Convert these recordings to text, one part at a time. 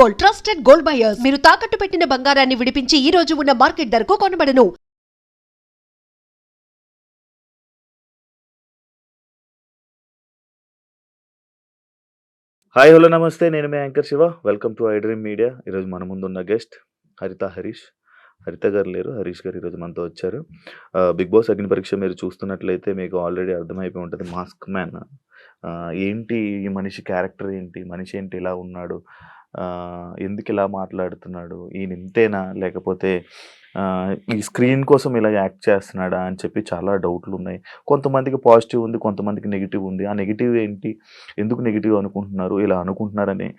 Gold, trusted gold buyers. మీరు తాకట్టు పెట్టిన బంగారాన్ని విడిపించి ఈ రోజు ఉన్న మార్కెట్ ధరకు కొనబడను. హాయ్ హలో నమస్తే, నేను మీ anchor Shiva. Welcome to iDream Media. ఈరోజు మన ముందున్న గెస్ట్ హరీష్. హరిత గారు లేరు, హరీష్ గారు ఈరోజు మనతో వచ్చారు. బిగ్ బాస్ అగ్ని పరీక్ష మీరు చూస్తున్నట్లయితే మీకు ఆల్రెడీ అర్థమైపోయి ఉంటుంది. మాస్క్ మ్యాన్ ఏంటి, ఈ మనిషి క్యారెక్టర్ ఏంటి, మనిషి ఏంటి ఇలా ఉన్నాడు, ఎందుకు ఇలా మాట్లాడుతున్నాడు, ఈయన ఇంతేనా లేకపోతే ఈ స్క్రీన్ కోసం ఇలా యాక్ట్ చేస్తున్నాడా అని చెప్పి చాలా డౌట్లు ఉన్నాయి. కొంతమందికి పాజిటివ్ ఉంది, కొంతమందికి నెగిటివ్ ఉంది. ఆ నెగిటివ్ ఏంటి, ఎందుకు నెగిటివ్ అనుకుంటున్నారు, ఇలా అనుకుంటున్నారని,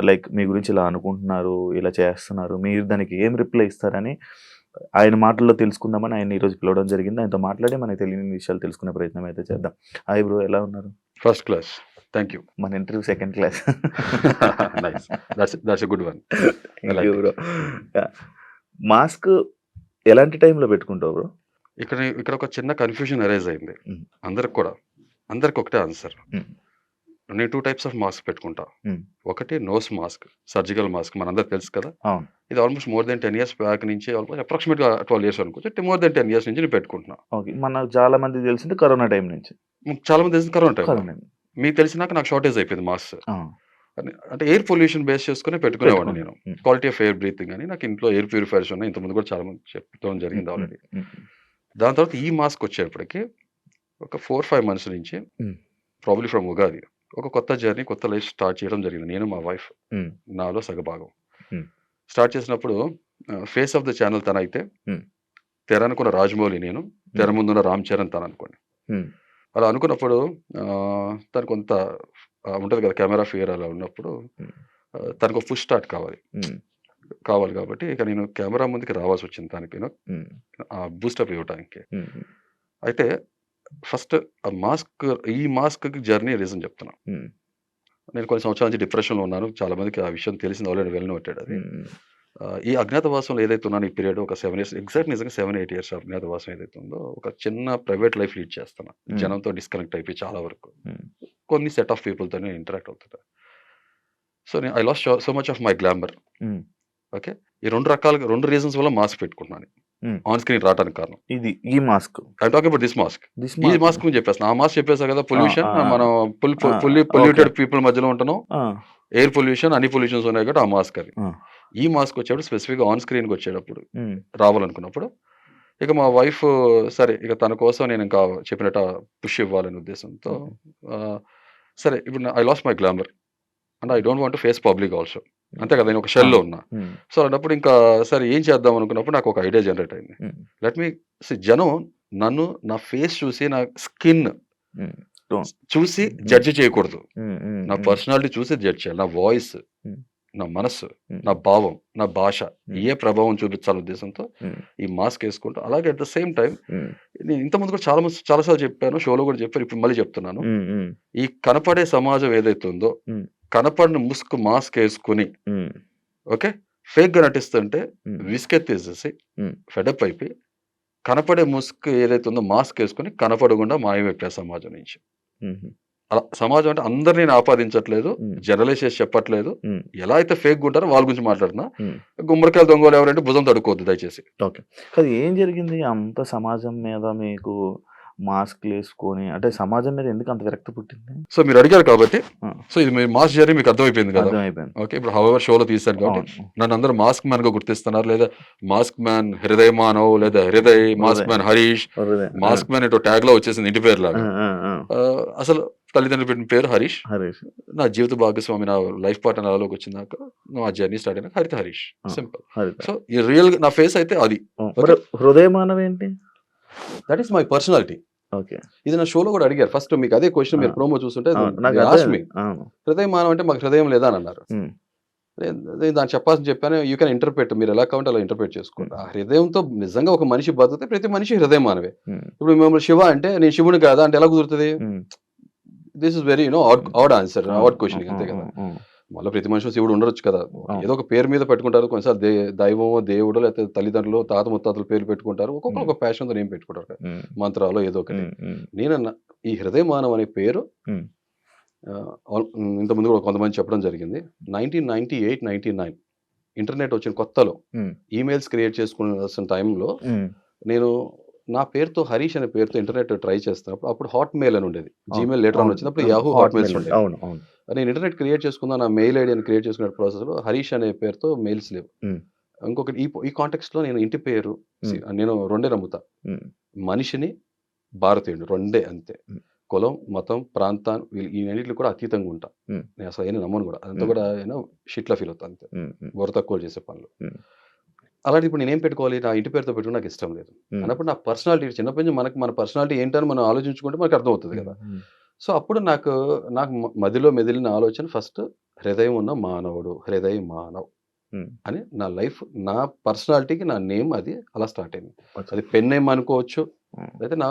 లైక్ మీ గురించి ఇలా అనుకుంటున్నారు, ఇలా చేస్తున్నారు, మీరు దానికి ఏం రిప్లై ఇస్తారని ఆయన మాటల్లో తెలుసుకుందామని ఆయన ఈరోజు పిలవడం జరిగింది. ఆయనతో మాట్లాడి మనకు తెలియని విషయాలు తెలుసుకునే ప్రయత్నం అయితే చేద్దాం. హాయ్ బ్రో, ఎలా ఉన్నారు? First class, thank you. మన interview second class. Nice, that's a good one. Thank you bro. Mask ఎలాంటి టైంలో పెట్టుకుంటావు బ్రో? ఇక్కడ ఒక చిన్న కన్ఫ్యూజన్ అరైజ్ అయింది అందరికి ఒకటే ఆన్సర్. నేను 2 types ఆఫ్ మాస్క్ పెట్టుకుంటా. ఒకటి నోస్ మాస్క్, సర్జికల్ మాస్క్, మనందరికి తెలుసు కదా. ఇది almost more than 10 years back నుంచి, ఆల్మోస్ట్ అప్రాక్సిమేట్గా 12 years అనుకోవచ్చు. మోర్ దెన్ 10 years నుంచి నేను పెట్టుకుంటున్నా. ఓకే, మనకు చాలా మంది తెలిసింది కరోనా టైం నుంచి. చాలా మంది తెలిసింది కరోనా టైం. మీకు తెలిసినాక నాకు షార్టేజ్ అయిపోయింది మాస్క్. అంటే ఎయిర్ పొల్యూషన్ బేస్ చేసుకుని పెట్టుకునేవాడిని నేను. క్వాలిటీ ఆఫ్ ఎయిర్ బ్రీతింగ్ అని నాకు ఇంట్లో ఎయిర్ ప్యూరిఫైర్స్ ఉన్నాయి. ఇంతకుముందు కూడా చాలా మంది చెప్పడం జరిగింది ఆల్రెడీ. దాని తర్వాత ఈ మాస్క్ వచ్చేప్పటికి ఒక 4-5 months నుంచి, ప్రాబ్లీ ఫ్రమ్ ఉగాది, ఒక కొత్త జర్నీ, కొత్త లైఫ్ స్టార్ట్ చేయడం జరిగింది. నేను, మా వైఫ్, నాలో సగభాగం. స్టార్ట్ చేసినప్పుడు ఫేస్ ఆఫ్ ద ఛానల్ తన అయితే, తెర అనుకున్న రాజమౌళి నేను, తెర ముందున్న రామ్ చరణ్ తన అనుకోండి. అలా అనుకున్నప్పుడు తను కొంత ఉంటుంది కదా, కెమెరా ఫియర్ అలా ఉన్నప్పుడు తనకు ఒక పుష్ స్టార్ట్ కావాలి కాబట్టి ఇక నేను కెమెరా ముందుకి రావాల్సి వచ్చింది దానికి, బూస్టప్ ఇవ్వడానికి. అయితే ఫస్ట్ ఈ మాస్క్ జర్నీ రీజన్ చెప్తున్నా. నేను కొన్ని సంవత్సరాల నుంచి డిప్రెషన్లో ఉన్నాను. చాలా మందికి ఆ విషయం తెలిసింది, ఆల్రెడీ వెళ్ళిన పెట్టాడు అది. ఈ అజ్ఞాతవాసంలో ఏదైతే ఉన్నాను ఈ పీరియడ్ ఒక 7 years, ఎగ్జాక్ట్ నిజంగా 7-8 years అజ్ఞాతవాసం ఏదైతే ఉందో, ఒక చిన్న ప్రైవేట్ లైఫ్ లీడ్ చేస్తున్నా. జనంతో డిస్కనెక్ట్ అయిపోయి చాలా వరకు కొన్ని సెట్ ఆఫ్ పీపుల్తో ఇంటరాక్ట్ అవుతుంటా. So I lost so much of my glamour. Okay, ఈ 2 రీజన్స్ వల్ల మాస్క్ పెట్టుకుంటున్నాను ఆన్ స్క్రీన్ రావడానికి కారణం. ఇది ఈ mask I talk about this mask. ఈ మాస్క్ చెప్పేస్తాను. ఆ మాస్క్ చెప్పేసా కదా, పొల్యూషన్, మనం ఫుల్లీ పొల్యూటెడ్ పీపుల్ మధ్యలో ఉంటున్నాం, ఎయిర్ పొల్యూషన్, అన్ని పొల్యూషన్స్ ఉన్నాయి కాబట్టి ఆ మాస్క్ అది. ఈ మాస్క్ వచ్చేటప్పుడు స్పెసిఫిక్గా ఆన్ స్క్రీన్కి వచ్చేటప్పుడు రావాలనుకున్నప్పుడు ఇక మా వైఫ్ సరే ఇక తన కోసం నేను ఇంకా చెప్పినట్టు పుష్ ఇవ్వాలనే ఉద్దేశంతో, సరే ఇప్పుడు I lost my glamour and I don't want to face public also, అంతే కదా, నేను ఒక షెల్లో ఉన్నా. సో అలాంటప్పుడు ఇంకా సరే ఏం చేద్దాం అనుకున్నప్పుడు నాకు ఒక ఐడియా జనరేట్ అయింది. లెట్ మీ జనం నన్ను నా ఫేస్ చూసి, నా స్కిన్ చూసి జడ్జి చేయకూడదు, నా పర్సనాలిటీ చూసి జడ్జ్ చేయాలి. నా వాయిస్, నా మనస్సు, నా భావం, నా భాష ఏ ప్రభావం చూపించాలనే ఉద్దేశంతో ఈ మాస్క్ వేసుకుంటూ, అలాగే అట్ ద సేమ్ టైం నేను ఇంతకుముందు కూడా చాలాసార్లు చెప్పాను, షోలో కూడా చెప్పాను, ఇప్పుడు మళ్ళీ చెప్తున్నాను. ఈ కనపడే సమాజం ఏదైతే ఉందో, కనపడిన ముసుగు మాస్క్ వేసుకుని ఓకే ఫేక్ గా నటిస్తుంటే విసుకెత్తేసేసి ఫెడప్ అయిపోయి, కనపడే ముసుగు ఏదైతే ఉందో మాస్క్ వేసుకుని కనపడకుండా మాయమైపోయా సమాజం నుంచి. అలా సమాజం అంటే అందరినీ నేను ఆపాదించట్లేదు, జనరలైజ్ చేసి చెప్పట్లేదు. ఎలా అయితే ఫేక్ ఉంటారో వాళ్ళ గురించి మాట్లాడుతున్నా. గుమ్మడికాయలు దొంగలు ఎవరంటే భుజం తడుకోవద్దు దయచేసి. ఓకే, అది ఏం జరిగింది అంత సమాజం మీద మీకు మాస్క్ వేసుకొని, అంటే సమాజం మీద ఎందుకు అంత విరక్తి పుట్టింది? సో మీరు అడిగారు కాబట్టి, సో ఇది మీ మాస్క్ జర్నీ మీకు అర్థమైపోయింది కదా. ఓకే, ఇప్పుడు హవెవర్ షోలో తీశారు కాబట్టి నన్ను అందరూ మాస్క్ మ్యాన్ గా గుర్తిస్తున్నారు, లేదా మాస్క్ మ్యాన్ హృదయ మానవ్, లేదా Hriday, mask man Harish, mask man ఇటు ట్యాగ్ లో వచ్చేసింది ఇంటి పేరు లాగా. అసలు తల్లిదండ్రులు పెట్టిన పేరు హరీష్. నా జీవిత భాగస్వామి, నా లైఫ్ పార్ట్నర్ అలాలోకి వచ్చినాక, నా జర్నీ స్టార్ట్ అయినాక హరిత హరీష్, సింపుల్. సో ఈ రియల్ నా ఫేస్ అయితే అది. హృదయ మానవ్ ఏంటి? That is my personality. Okay, ఇది నా షోలో కూడా అడిగారు. ఫస్ట్ మీకు అదే క్వశ్చన్ మీరు ప్రోమో చూస్తుంటే, హృదయ మానవం అంటే మాకు హృదయం లేదా అని అన్నారు. నేను దాన్ని చెప్పాను. యూ కెన్ ఇంటర్ప్రెట్, మీరు ఎలా కావాలంటే అలా ఇంటర్ప్రెట్ చేసుకోండి. ఆ హృదయంతో నిజంగా ఒక మనిషి బతికితే ప్రతి మనిషి హృదయం మానవే. ఇప్పుడు మేము శివ అంటే నేను శివుని కాదా అంటే ఎలా కుదురుతుంది? This is very odd answer, odd question, అంతే కదా. మళ్ళీ ప్రతి మనిషి శివుడు ఉండొచ్చు కదా, ఏదో ఒక పేరు మీద పెట్టుకుంటారు. కొన్నిసార్లు దైవమో, దేవుడో, లేకపోతే తల్లిదండ్రులు, తాత ముత్తాతల పేర్లు పెట్టుకుంటారు. ఒక్కొక్కరు ఒక ప్యాషన్తో నేను పెట్టుకుంటారు, మంత్రాలు ఏదో ఒకటి. నేను ఈ హృదయ మానవ్ అనే పేరు ఇంతకుముందు కూడా కొంతమంది చెప్పడం జరిగింది. 1998, 99 ఇంటర్నెట్ వచ్చిన కొత్తలో ఈమెయిల్స్ క్రియేట్ చేసుకున్న టైంలో నేను నా పేరుతో హరీష్ అనే పేరుతో ఇంటర్నెట్ ట్రై చేస్తున్నప్పుడు అప్పుడు హాట్ మెయిల్ అని ఉండేది. జీమెయిల్ లేటర్ అని వచ్చినప్పుడు యాహూ హాట్ మెయిల్స్ ఉండేది. నేను ఇంటర్నెట్ క్రియేట్ చేసుకున్నా, నా మెయిల్ ఐడి అని క్రియేట్ చేసుకునే ప్రాసెస్లో హరీష్ అనే పేరుతో మెయిల్స్ లేవు. ఇంకొకటి ఈ కాంటెక్స్ట్ లో నేను ఇంటి పేరు నేను రెండే నమ్ముతా. మనిషిని, భారతీయుడు రెండే అంతే. కులం, మతం, ప్రాంతం ఈ రెండింటికి కూడా అతీతంగా ఉంటా. నేను అసలు ఏం నమ్మను కూడా. అదంతా కూడా షిట్లా ఫీల్ అవుతా అంతే, బుర్ర తక్కువ చేసే పనులు. అలాంటి ఇప్పుడు నేనేం పెట్టుకోవాలి, నా ఇంటి పేరుతో పెట్టుకుని నాకు ఇష్టం లేదు అన్నప్పుడు నా పర్సనాలిటీ చిన్నప్పటి నుంచి మనకు మన పర్సనాలిటీ ఏంటని మనం ఆలోచించుకుంటే మనకు అర్థమవుతుంది కదా. సో అప్పుడు నాకు మదిలో మెదిలిన ఆలోచన ఫస్ట్ హృదయం ఉన్న మానవుడు, హృదయ మానవ్ అని నా లైఫ్, నా పర్సనాలిటీకి నా నేమ్ అది అలా స్టార్ట్ అయింది. అది పెన్ నేమ్ అనుకోవచ్చు, అయితే నా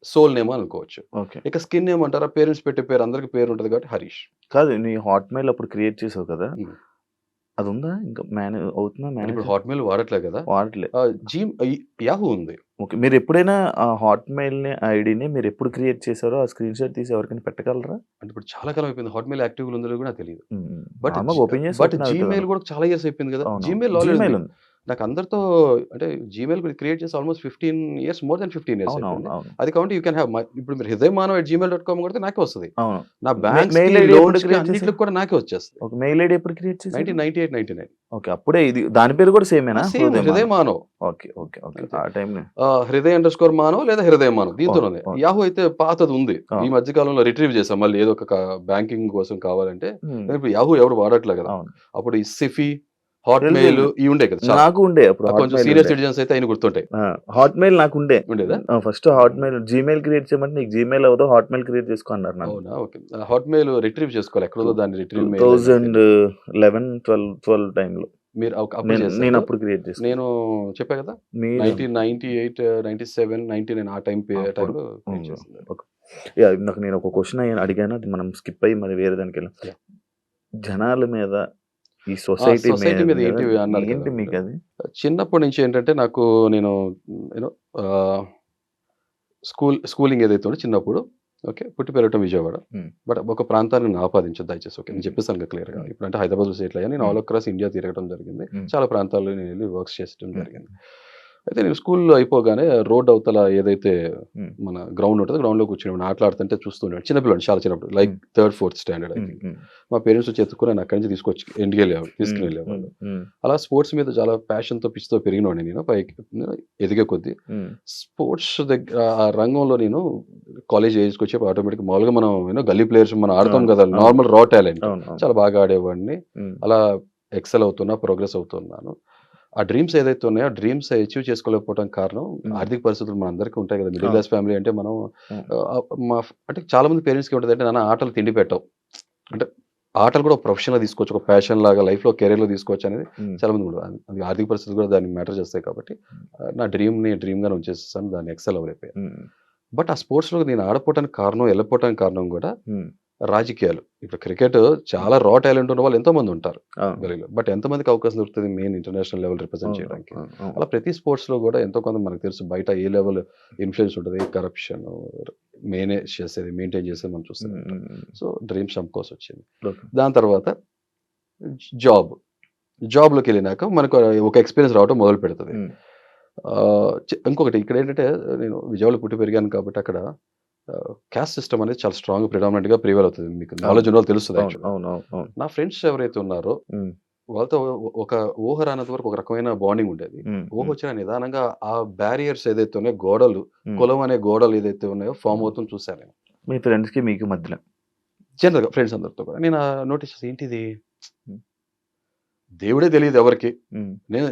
సోల్ నేమ్ అనుకోవచ్చు. ఇక స్కిన్ నేమ్ అంటారా, పేరెంట్స్ పెట్టే పేరు అందరికి పేరు ఉంటుంది కాబట్టి హరీష్. కాదు, నీ హాట్ మెయిల్ అప్పుడు క్రియేట్ చేసావు కదా, అది ఉందా ఇంకా మేనేజ్ అవుతుందా? ఇప్పుడు హాట్ మెయిల్ వాడట్లే కదా, వాడట్లే. యాహూ ఉంది. ఓకే, మీరు ఎప్పుడైనా ఆ హాట్ మెయిల్ ఐడిని మీరు ఎప్పుడు క్రియేట్ చేశారో ఆ స్క్రీన్ షాట్ తీసి ఎవరికైనా పెట్టగలరా? అంటే ఇప్పుడు చాలా కాలం అయిపోయింది హాట్ మెయిల్ యాక్టివ్ ఉందో కూడా తెలియదు. బట్ ఓపెన్ చేసి బట్ జీమెయిల్ కూడా చాలా ఇయర్స్ అయిపోయింది కదా. జీమెయిల్ ఉంది నాకు అందరితో, అంటే జీమెయిల్ క్రియేట్ చేసి almost 15 years, more than 15 years. అది కాబట్టి యూ కెన్ హ్యావ్ ఇప్పుడు మీరు hridayamanav@gmail.com కొడితే నాకే వస్తుంది. నా బ్యాంక్ మెయిల్ ఐడి అన్నిటికి కూడా నాకే వచ్చేస్తుంది. ఒక మెయిల్ ఐడి ఎప్పుడు క్రియేట్ చేశారు? 1998, 99. ఓకే, అప్పుడే ఇది దాని పేరు కూడా సేమేనా? హృదయ మానవ్. ఓకే ఓకే ఓకే, ఆ టైంలో హృదయ_మానవ్ లేదా హృదయ మానవ్ దీంతో ఉంది. యాహూ అయితే పాతది ఉంది, ఈ మధ్య కాలంలో రిట్రీవ్ చేసాం మళ్ళీ ఏదో ఒక బ్యాంకింగ్ కోసం కావాలంటే. ఇప్పుడు యాహూ ఎవరు వాడట్లే కదా. అప్పుడు ఈ సిఫీ, హాట్ మెయిల్ ఇవి ఉండే కదా, నాకు ఉండే. అప్పుడు కొంచెం సీనియర్ సిటిజన్స్ అయితే ఆయన గుర్తుంటాయి. హాట్ మెయిల్ నాకు ఉండేదా? First hot mail, Gmail create చేయమంటే నీకు జీమెయిల్ అవదో హాట్ మెయిల్ క్రియేట్ చేసుకో అన్నారు. అవునా, ఓకే. హాట్ మెయిల్ రిట్రీవ్ చేసుకోవాలి ఎక్కడో దాన్ని. రిట్రీవ్ 2011, 12 టైంలో మీరు నేను అప్పుడు క్రియేట్ చేస్తాను. నేను చెప్పా కదా 1998, 97, 99 ఆ టైంలో. నాకు నేను ఒక క్వశ్చన్ అడిగాను, అది మనం స్కిప్ అయ్యి మరి వేరే దానికి వెళ్ళాం. జనాల మీద, ఈ సొసైటీ మీద ఏంటి మీకు అది? చిన్నప్పటి నుంచి ఏంటంటే నాకు, నేను స్కూలింగ్ ఏదైతే ఉందో చిన్నప్పుడు, ఓకే, పుట్టి పెరగటం విజయవాడ. బట్ ఒక ప్రాంతాన్ని నేను ఆపాదించదు దయచేసి, ఓకే, నేను చెప్పేస్తాను క్లియర్గా. ఇప్పుడు అంటే హైదరాబాద్ సెటిల్ అయ్యా, నేను ఆల్ అక్రాస్ ఇండియా తిరగడం జరిగింది, చాలా ప్రాంతాల్లో నేను వెళ్ళి వర్క్స్ చేయడం జరిగింది. అయితే నేను స్కూల్లో అయిపోగానే రోడ్ అవతల ఏదైతే మన గ్రౌండ్ ఉంటుందో గ్రౌండ్లో కూర్చొని ఆటలాడుతుంటే చూస్తున్నాడు. చిన్నపిల్లడు, చాలా చిన్నప్పుడు, లైక్ 3rd, 4th స్టాండర్డ్ అయితే. మా పేరెంట్స్ వచ్చి ఎత్తుకుని నేను అక్కడి నుంచి తీసుకుని వెళ్ళేవాళ్ళు. అలా స్పోర్ట్స్ మీద చాలా ప్యాషన్తో, పిచ్చితో పెరిగినవాడిని నేను. పైకి ఎదిగే కొద్దీ స్పోర్ట్స్ దగ్గర ఆ రంగంలో నేను కాలేజ్ ఏజ్కి వచ్చి ఆటోమేటిక్ మామూలుగా మనం గల్లీ ప్లేయర్స్ మనం ఆడతాం కదా, నార్మల్ రా టాలెంట్, చాలా బాగా ఆడేవాడిని. అలా ఎక్సెల్ అవుతున్నా, ప్రోగ్రెస్ అవుతున్నాను. ఆ డ్రీమ్స్ ఏదైతే ఉన్నాయో, ఆ డ్రీమ్స్ అచీవ్ చేసుకోలేకపోవడం కారణం ఆర్థిక పరిస్థితులు మన అందరికీ ఉంటాయి కదా. మిడిల్ క్లాస్ ఫ్యామిలీ అంటే మనం, అంటే చాలా మంది పేరెంట్స్కి ఉంటుంది అంటే నాన్న ఆటలు తిండి పెట్టవు, అంటే ఆటలు కూడా ప్రొఫెషన్గా తీసుకోవచ్చు, ఒక ప్యాషన్ లాగా లైఫ్లో కెరీర్లో తీసుకోవచ్చు అనేది చాలా మంది కూడా. అది ఆర్థిక పరిస్థితులు కూడా దాన్ని మ్యాటర్ చేస్తాయి కాబట్టి నా డ్రీమ్గా ఉంచేస్తాను, దాన్ని ఎక్సెల్ అవ్వలేకపోయాను. బట్ ఆ స్పోర్ట్స్లో నేను ఆడపోవటానికి కారణం, వెళ్ళపోవటానికి కారణం కూడా రాజకీయాలు. ఇప్పుడు క్రికెట్ చాలా రా టాలెంట్ ఉన్న వాళ్ళు ఎంతో మంది ఉంటారు గలీలో, బట్ ఎంతమందికి అవకాశం దొరుకుతుంది మెయిన్ ఇంటర్నేషనల్ లెవెల్ రిప్రజెంట్ చేయడానికి? అలా ప్రతి స్పోర్ట్స్ లో కూడా ఎంతో కొంత మనకు తెలుసు బయట ఏ లెవెల్ ఇన్ఫ్లుయెన్స్ ఉంటుంది, కరప్షన్ మేనేజ్ చేసేది, మెయింటైన్ చేసేది మనం చూస్తాం. సో డ్రీమ్స్ కోర్స్ వచ్చింది. దాని తర్వాత జాబ్లోకి వెళ్ళినాక మనకు ఒక ఎక్స్పీరియన్స్ రావడం మొదలు పెడుతుంది. ఇంకొకటి ఇక్కడ ఏంటంటే, నేను విజయవాడలో పుట్టి పెరిగాను కాబట్టి అక్కడ క్యాస్ట్ సిస్టమ్ అనేది చాలా స్ట్రాంగ్ ప్రిడామినెంట్ గా ప్రివేల్ అవుతుంది. మీకు నాలెడ్జ్ ఉన్న వాళ్ళు తెలుస్తుంది. నా ఫ్రెండ్స్ ఎవరైతే ఉన్నారో వాళ్ళతో ఒక ఊహ రానంత వరకు ఒక రకమైన బాండింగ్ ఉండేది. ఊహ వచ్చిన నిదానంగా ఆ బ్యారియర్స్ ఏదైతే ఉన్నాయో, గోడలు, కులం అనే గోడలు ఏదైతే ఉన్నాయో ఫామ్ అవుతుంది చూసాను నేను. మీ ఫ్రెండ్స్ కి మీకు మధ్యలో జనరల్గా ఫ్రెండ్స్ అందరితో కూడా నేను నోటీస్ ఏంటిది, దేవుడే తెలియదు ఎవరికి. నేను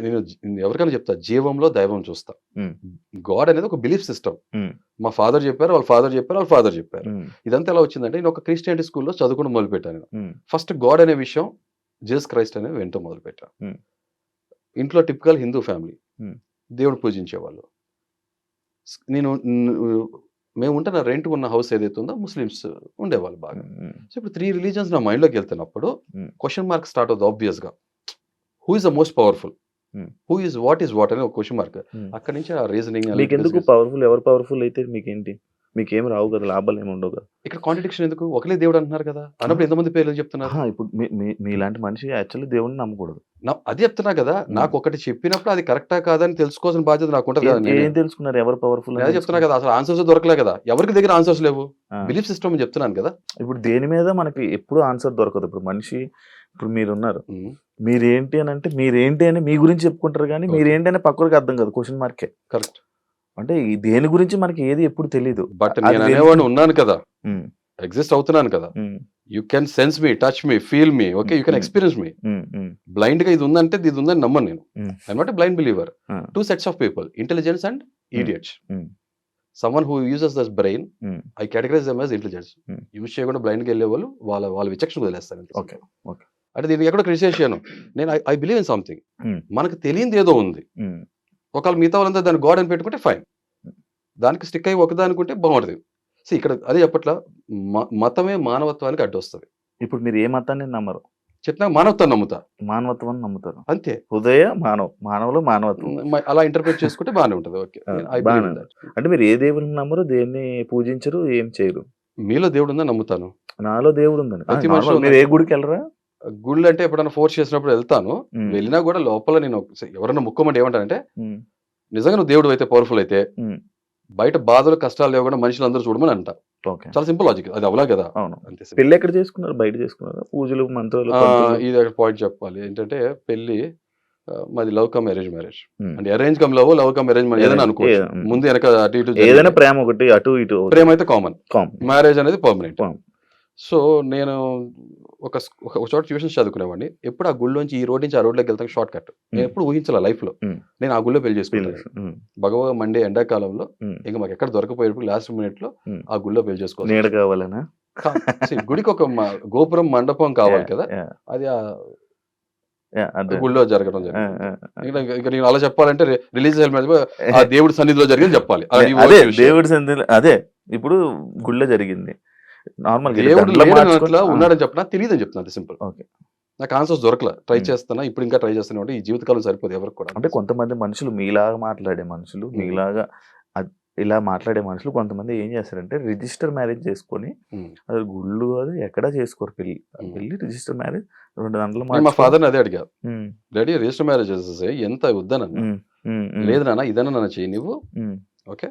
ఎవరికైనా చెప్తా, జీవంలో దైవం చూస్తా. గాడ్ అనేది ఒక బిలీఫ్ సిస్టమ్. మా ఫాదర్ చెప్పారు, వాళ్ళ ఫాదర్ చెప్పారు, వాళ్ళ ఫాదర్ చెప్పారు. ఇదంతా ఎలా వచ్చిందంటే, నేను ఒక క్రిస్టియానిటీ స్కూల్లో చదువుకుని మొదలు పెట్టాను. ఫస్ట్ గాడ్ అనే విషయం, జీసస్ క్రైస్ట్ అనేది వింటూ మొదలు పెట్టాను. ఇంట్లో టిపికల్ హిందూ ఫ్యామిలీ, దేవుడు పూజించేవాళ్ళు. మేము ఉంటున్న రెంట్ ఉన్న హౌస్ ఏదైతే ఉందో ముస్లిమ్స్ ఉండేవాళ్ళు బాగా. సో ఇప్పుడు 3 రిలీజన్స్ నా మైండ్లోకి వెళ్తున్నప్పుడు క్వశ్చన్ మార్క్ స్టార్ట్ అవుతుంది ఆబ్వియస్ గా. Who is the most powerful, who is what అనే ఒక క్వశ్చన్ మార్క్. అక్కడి నుంచి ఆ రీజనింగ్. మీకు ఎందుకు పవర్ఫుల్, ఎవరు పవర్ఫుల్ అయితే మీకేంటి? మీకేం రావు కదా, లాభాలు ఏమి ఉండవు కదా. ఇక్కడ కాంట్రడిక్షన్ ఎందుకు? ఒకలే దేవుడు అంటున్నారు కదా, అన్నప్పుడు ఎంతమంది పేర్లు చెప్తున్నారు? ఇప్పుడు మీలాంటి మనిషి యాక్చువల్లీ దేవుడిని నమ్మకూడదు. అది చెప్తున్నా కదా, నాకు ఒకటి చెప్పినప్పుడు అది కరెక్టా కాదని తెలుసుకోవాల్సిన బాధ్యత నాకు ఉంటుంది కదా. ఏం తెలుసుకున్నారు, ఎవరు పవర్ఫుల్ నేను చెప్తున్నా కదా, అసలు ఆన్సర్స్ దొరకలే కదా, ఎవరికి దగ్గర ఆన్సర్స్ లేవు, బిలీఫ్ సిస్టమ్ చెప్తున్నాను కదా. ఇప్పుడు దేని మీద మనకి ఎప్పుడు ఆన్సర్ దొరకదు. ఇప్పుడు మనిషి, ఇప్పుడు మీరున్నారు, మీరేంటి అని అంటే మీరేంటి అని మీ గురించి చెప్పుకుంటారు, కానీ మీరేంటి అని పక్కకి అర్థం కాదు, క్వశ్చన్ మార్కే. కరెక్ట్. అంటే దేని గురించి మనకి ఏది ఎప్పుడు తెలియదు. బట్ నేను అనేవాడిని ఉన్నాను కదా, ఎగ్జిస్ట్ అవుతున్నాను కదా. You can sense me, touch me, feel me, okay, you can experience me. Blind గా ఇది ఉందంటే ఇది ఉందని నమ్మను నేను. అనమాట blind believer. Two sets of people, intelligence and idiots. Someone who uses this brain, I categorize them as intelligence. Use చేయకుండా blind గా వెళ్ళే వాళ్ళు వాళ్ళ విచక్షణ వదిలేస్తారు. Okay, okay. అంటే దీనికి ఎక్కడో క్రిటిసైజ్ చేయను నేను. I believe in something. మనకు తెలియంది ఏదో ఉంది, ఒకవేళ మిగతా వాళ్ళంతా దాన్ని గాడ్ అని పెట్టుకుంటే ఫైన్, దానికి స్టిక్ అయ్యి ఒకదానుకుంటే బాగుంటుంది. సో ఇక్కడ అదే చెప్పట్ల, మతమే మానవత్వానికి అడ్డు వస్తుంది. ఇప్పుడు మీరు ఏ మతాన్ని నమ్మరు? చెప్పినా మానవత్వాన్ని నమ్ముతా. మానవత్వాన్ని నమ్ముతారు అంతే. హృదయ మానవులు మానవత్వం అలా ఇంటర్ప్రిట్ చేసుకుంటే బాగానే ఉంటుంది. ఓకే, అంటే మీరు ఏ దేవుని నమ్మరు, దేన్ని పూజించరు, ఏం చేయరు? మీలో దేవుడు ఉందని నమ్ముతాను, నాలో దేవుడు ఉందని. ప్రతి మనిషి. మీరు ఏ గుడికి వెళ్ళరా? గుళ్ళు అంటే ఎప్పుడైనా ఫోర్స్ చేసినప్పుడు వెళ్తాను. వెళ్ళినా కూడా లోపల నేను ఎవరైనా ముక్కమంటే ఏమంటానంటే, నిజంగా నువ్వు దేవుడు అయితే, పవర్ఫుల్ అయితే, బయట బాధలు కష్టాలు లేకుండా మనుషులు అందరూ చూడమని అంట. చాలా సింపుల్ లాజిక్, అది అవలా కదా. అవును. పెళ్లి ఎక్కడ చేసుకున్నారు? బయట చేసుకున్నారు? పూజలు మంత్రాలు? ఇది పాయింట్ చెప్పాలి ఏంటంటే, పెళ్లి మాది లవ్ కమ్ అరేంజ్ మ్యారేజ్. అంటే arrange come love, love come arrange marriage ఏదైనా అనుకో, ముందు వెనక అటు ఇటు ఏదైనా ప్రేమ ఒకటి అటు ఇటు. ప్రేమ అయితే కామన్, మ్యారేజ్ అనేది పర్మనెంట్. సో నేను ఒక చోట ట్యూషన్స్ చదువుకునేవాడిని. ఎప్పుడు ఆ గుళ్ళోంచి ఈ రోడ్ నుంచి ఆ రోడ్లోకి వెళ్తాను షార్ట్ కట్. నేను ఎప్పుడు ఊహించాల లైఫ్ లో నేను ఆ గుళ్ళో పెళ్లి చేసుకున్నాను. భగవ మండే ఎండాకాలంలో ఇంకా మాకు ఎక్కడ దొరకపోయేప్పుడు లాస్ట్ మినిట్ లో ఆ గుళ్ళో పెళ్లి చేసుకోవాలి. నీడ కావాలనా? గుడికి ఒక గోపురం మండపం కావాలి కదా, అది గుళ్ళో జరగడం జరిగింది. ఇక నేను అలా చెప్పాలంటే రిలీజ్ ఆ దేవుడి సన్నిధిలో జరిగింది చెప్పాలి. దేవుడి సన్నిధిలో అదే ఇప్పుడు గుళ్ళో జరిగింది. నార్మల్ దేవుడు ఉన్నాడని చెప్పినా తెలియదని చెప్తున్నా, సింపుల్. ఓకే, నాకు ఆన్సర్స్ దొరకలే, ట్రై చేస్తున్నా, ఇప్పుడు ఇంకా ట్రై చేస్తున్నా. ఈ జీవితకాలం సరిపోదు ఎవరికి కూడా. అంటే కొంతమంది మనుషులు మీలాగా మాట్లాడే మనుషులు, మీలాగా ఇలా మాట్లాడే మనుషులు కొంతమంది ఏం చేస్తారంటే రిజిస్టర్ మ్యారేజ్ చేసుకొని, అది గుళ్ళు అది ఎక్కడా చేసుకోరు పెళ్లి. రిజిస్టర్ మ్యారేజ్ 2 గంటలు. మా ఫాదర్ అదే అడిగా, డాడీ రిజిస్టర్ మ్యారేజ్ చేసేసి ఎంత వద్దనన్నా, లేదు నాన్న ఇదన్నా నన్ను చేయి నువ్వు, ఓకే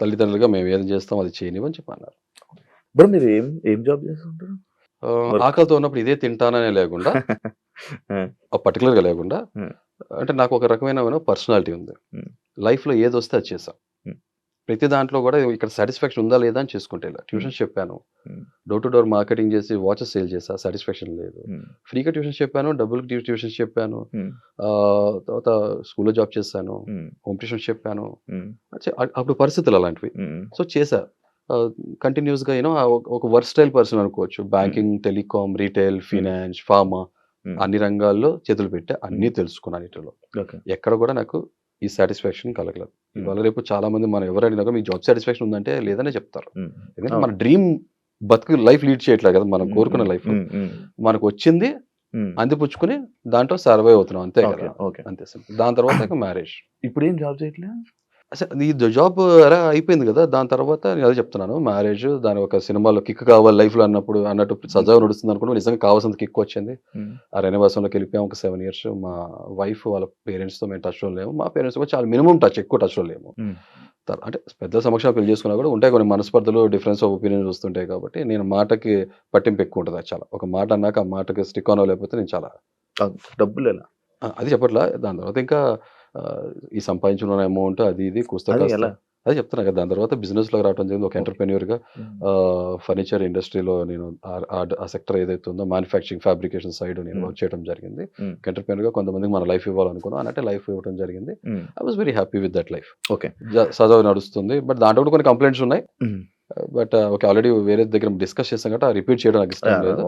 తల్లిదండ్రులుగా మేము ఏం చేస్తాం అది చేయనివ్వు అని చెప్పన్నారు. బ్రో మీరు ఏం జాబ్ చేస్తుంటారు? ఆకలితో ఉన్నప్పుడు ఇదే తింటాననే లేకుండా, పర్టికులర్ గా లేకుండా, అంటే నాకు ఒక రకమైన పర్సనాలిటీ ఉంది. లైఫ్ లో ఏది వస్తే అది చేసా. ప్రతి దాంట్లో కూడా ఇక్కడ సాటిస్ఫాక్షన్ ఉందా లేదా అని చేసుకుంటే, ట్యూషన్స్ చెప్పాను, డోర్ టు డోర్ మార్కెటింగ్ చేసి వాచెస్ సేల్ చేసా, సాటిస్ఫాక్షన్ లేదు. ఫ్రీగా ట్యూషన్స్ చెప్పాను, డబ్బులకి ట్యూషన్స్ చెప్పాను, తర్వాత స్కూల్లో జాబ్ చేశాను, హోమ్ ట్యూషన్స్ చెప్పాను. అప్పుడు పరిస్థితులు అలాంటివి. సో చేసా కంటిన్యూస్ గా. ఒక వర్స్టైల్ పర్సన్ అనుకోవచ్చు. Banking, telecom, retail, finance, pharma అన్ని రంగాల్లో చేతులు పెట్టా, అన్ని తెలుసుకున్నాను. వీటిలో ఎక్కడ కూడా నాకు ఈ సాటిస్ఫాక్షన్ కలగలేదు. ఇవాళ రేపు చాలా మంది మనం ఎవరైనా మీకు జాబ్ సాటిస్ఫాక్షన్ ఉందంటే లేదనే చెప్తారు. ఎందుకంటే మన డ్రీమ్ బతుకు లైఫ్ లీడ్ చేయట్లేదు కదా, మనం కోరుకున్న లైఫ్ మనకు వచ్చింది అందిపుచ్చుకుని దాంట్లో సర్వైవ్ అవుతున్నాం, అంతే కదా. అంతే సింపుల్. దాని తర్వాత మ్యారేజ్. ఇప్పుడు ఏం జాబ్ చేయట్లేదు అసలు ఈ జాబ్ అలా అయిపోయింది కదా. దాని తర్వాత నేను అదే చెప్తున్నాను, మ్యారేజ్ దాని ఒక సినిమాలో కిక్ కావాలి లైఫ్ లో అన్నట్టు సజావు నడుస్తుంది అనుకుంటే నిజంగా కావాల్సిన కిక్ వచ్చింది. ఆ రెనోవేషన్లోకి వెళ్ళిపోయాం ఒక 7 years. మా వైఫ్ వాళ్ళ పేరెంట్స్ తో మేము టచ్ లో లేము, మా పేరెంట్స్ కూడా చాలా మినిమం టచ్, ఎక్కువ టచ్ లో లేము. అంటే పెద్ద సమక్షంలో పెళ్లి చేసుకున్నా కూడా ఉంటాయి కొన్ని మనస్పర్ధలు, డిఫరెన్స్ ఆఫ్ ఒపీనియన్స్ వస్తుంటాయి. కాబట్టి నేను మాటకి పట్టింపు ఎక్కువ ఉంటుంది. చాలా ఒక మాట అన్నాక ఆ మాటకి స్టిక్ ఆన్ లేకపోతే నేను చాలా డబ్బులు ఎలా అది చెప్పట్లా. దాని తర్వాత ఇంకా ఈ సంపాదించిన అమౌంట్ అది ఇది కూస్తా అదే చెప్తున్నా కదా. దాని తర్వాత బిజినెస్ లో రావడం జరిగింది. ఒక ఎంటర్ప్రెన్యూర్ గా ఫర్నిచర్ ఇండస్ట్రీలో నేను ఆ సెక్టర్ ఏదైతే ఉందో మ్యానుఫ్యాక్చరింగ్, ఫ్యాబ్రికేషన్ సైడ్ నేను వర్క్ చేయడం జరిగింది. ఎంటర్ప్రెన్యూర్ గా కొంతమందికి మన లైఫ్ ఇవ్వాలనుకున్నాం, అన్నట్టే లైఫ్ ఇవ్వడం జరిగింది. I was very happy with that life. Okay, సజావు నడుస్తుంది. బట్ దాంట్లో కూడా కొన్ని కంప్లైంట్స్ ఉన్నాయి. బట్ ఓకే, ఆల్రెడీ వేరే దగ్గర డిస్కస్ చేస్తాం కాబట్టి రిపీట్ చేయడం నాకు ఇష్టం లేదు,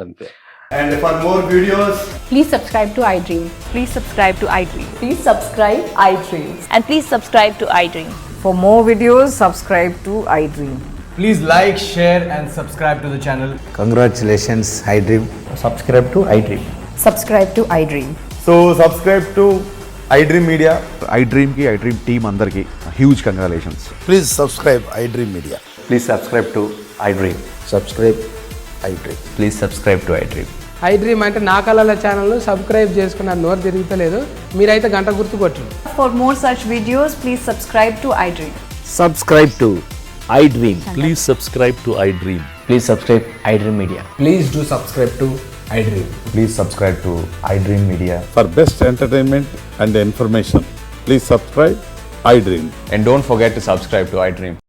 అంతే. And for more videos, please subscribe to iDream. Please subscribe to iDream. Please subscribe iDream. And please subscribe to iDream. For more videos, subscribe to iDream. please like, share and subscribe to the channel. Congratulations, iDream. Subscribe to iDream. Subscribe to iDream. So subscribe to iDream Media. iDream team andarki huge congratulations. Please subscribe iDream Media. Please subscribe to iDream. Subscribe iDream. Please subscribe to iDream. I dream అంటే నా కళల channel subscribe చేసుకున్న నోరు తిరుగుతలేదు, మీరైతే గంట గుర్తు కొట్టండి. For more such videos, please subscribe to iDream. Subscribe to iDream. Please subscribe to iDream. Please subscribe iDream Media. Please do subscribe to iDream. Please subscribe to iDream Media. For best entertainment and information, please subscribe iDream. And don't forget to subscribe to iDream.